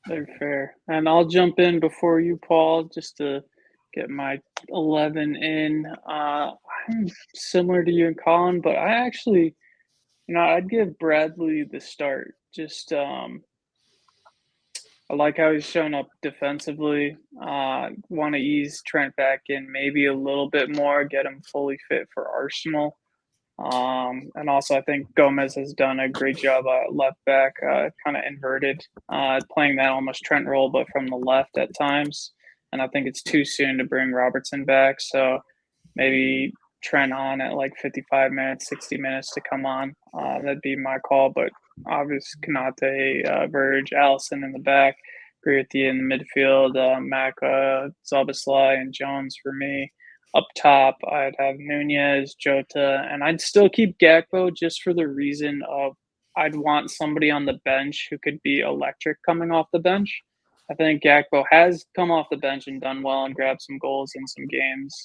Very fair. And I'll jump in before you, Paul, just to get my 11 in. I'm similar to you and Colin, but I actually, I'd give Bradley the start. Just I like how he's shown up defensively. Want to ease Trent back in maybe a little bit more, get him fully fit for Arsenal. And also I think Gomez has done a great job left back, kind of inverted, playing that almost Trent role, but from the left at times. And I think it's too soon to bring Robertson back. So maybe Trent on at like 55 minutes, 60 minutes to come on. That'd be my call. But obviously, Konate, Virg, Allison in the back. Agree with you in the midfield. Maka, Szoboszlai, and Jones for me. Up top, I'd have Nunez, Jota, and I'd still keep Gakpo just for the reason of I'd want somebody on the bench who could be electric coming off the bench. I think Gakpo has come off the bench and done well and grabbed some goals in some games.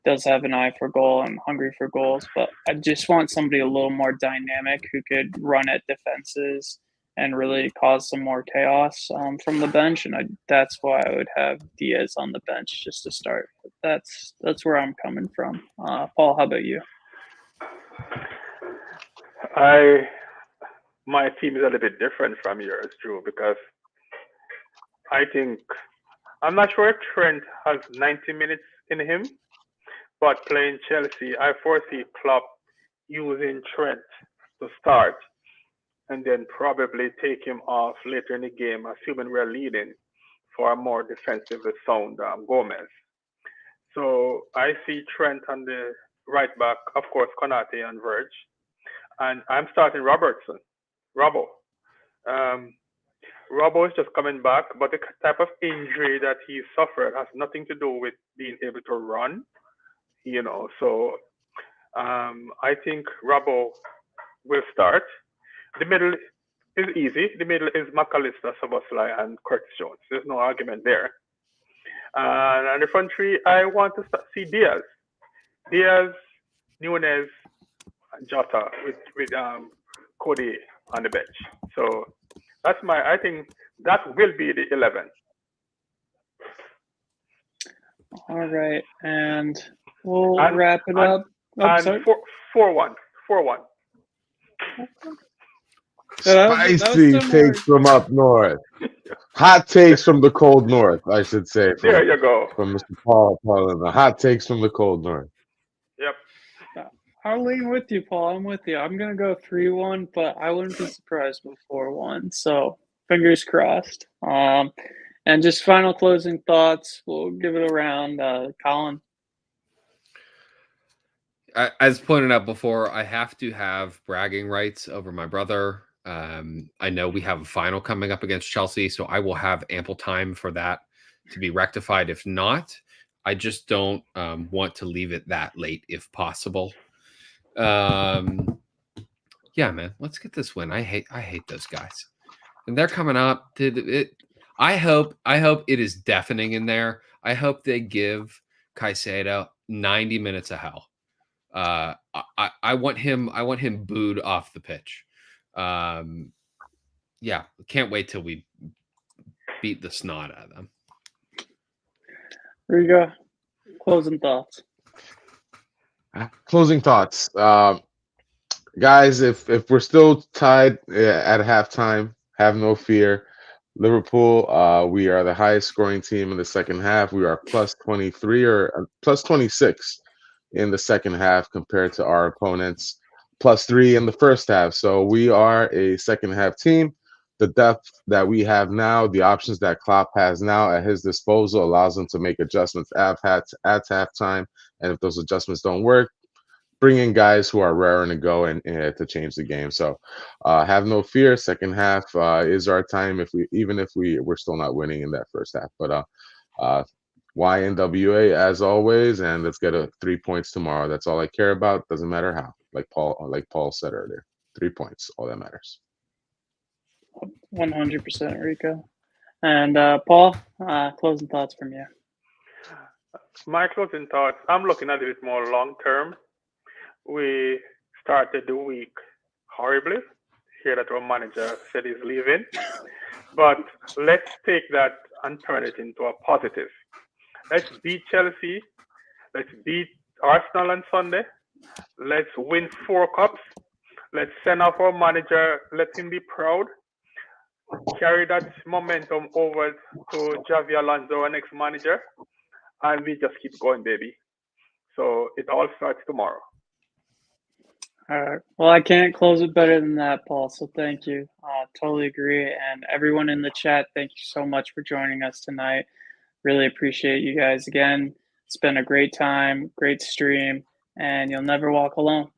Does have an eye for goal and hungry for goals, but I just want somebody a little more dynamic who could run at defenses and really cause some more chaos from the bench. And that's why I would have Diaz on the bench just to start. But that's where I'm coming from. Paul, how about you? My team is a little bit different from yours, Drew, because I think I'm not sure if Trent has 90 minutes in him, but playing Chelsea, I foresee Klopp using Trent to start and then probably take him off later in the game, assuming we're leading, for a more defensively sound Gomez. So I see Trent on the right back, of course, Konate and Virg. And I'm starting Robertson, Robbo. Robbo is just coming back, but the type of injury that he suffered has nothing to do with being able to run, So I think Robbo will start. The middle is easy. The middle is McAllister, Szoboszlai, and Curtis Jones. There's no argument there. And on the front three, I want to see Diaz, Nunez, and Jota with Cody on the bench. So that's I think that will be the 11. All right, and we'll wrap it up. And 4-1. Spicy takes from up north. Hot takes from the cold north, I should say. There you go. From Mr. Paul and the hot takes from the cold north. Yep. I'll lean with you, Paul. I'm with you. I'm going to go 3-1, but I wouldn't be surprised with 4-1. So fingers crossed. And just final closing thoughts. We'll give it around. Colin. As pointed out before, I have to have bragging rights over my brother. I know we have a final coming up against Chelsea, so I will have ample time for that to be rectified. If not, I just don't want to leave it that late if possible. Yeah, man, let's get this win. I hate those guys, and they're coming up. I hope it is deafening in there. I hope they give Caicedo 90 minutes of hell. I want him booed off the pitch. Yeah, can't wait till we beat the snot out of them. There you go. Closing thoughts. Closing thoughts. Guys, if we're still tied at halftime, have no fear. Liverpool, we are the highest scoring team in the second half. We are plus 23 or plus 26 in the second half compared to our opponents, +3 in the first half. So we are a second half team. The depth that we have now, the options that Klopp has now at his disposal allows him to make adjustments at halftime. And if those adjustments don't work, bring in guys who are raring to go and to change the game. So have no fear. Second half is our time. Even if we're still not winning in that first half, but YNWA as always, and let's get 3 points tomorrow. That's all I care about. Doesn't matter how. Like Paul said earlier, 3 points, all that matters. 100%, Rico. And Paul, closing thoughts from you. My closing thoughts, I'm looking at it more long term. We started the week horribly. Hear that our manager said he's leaving. But let's take that and turn it into a positive. Let's beat Chelsea. Let's beat Arsenal on Sunday. Let's win 4 cups. Let's send off our manager. Let him be proud. Carry that momentum over to Xavi Alonso, our next manager. And we just keep going, baby. So it all starts tomorrow. All right. Well, I can't close it better than that, Paul. So thank you. Totally agree. And everyone in the chat, thank you so much for joining us tonight. Really appreciate you guys again. It's been a great time, great stream, and you'll never walk alone.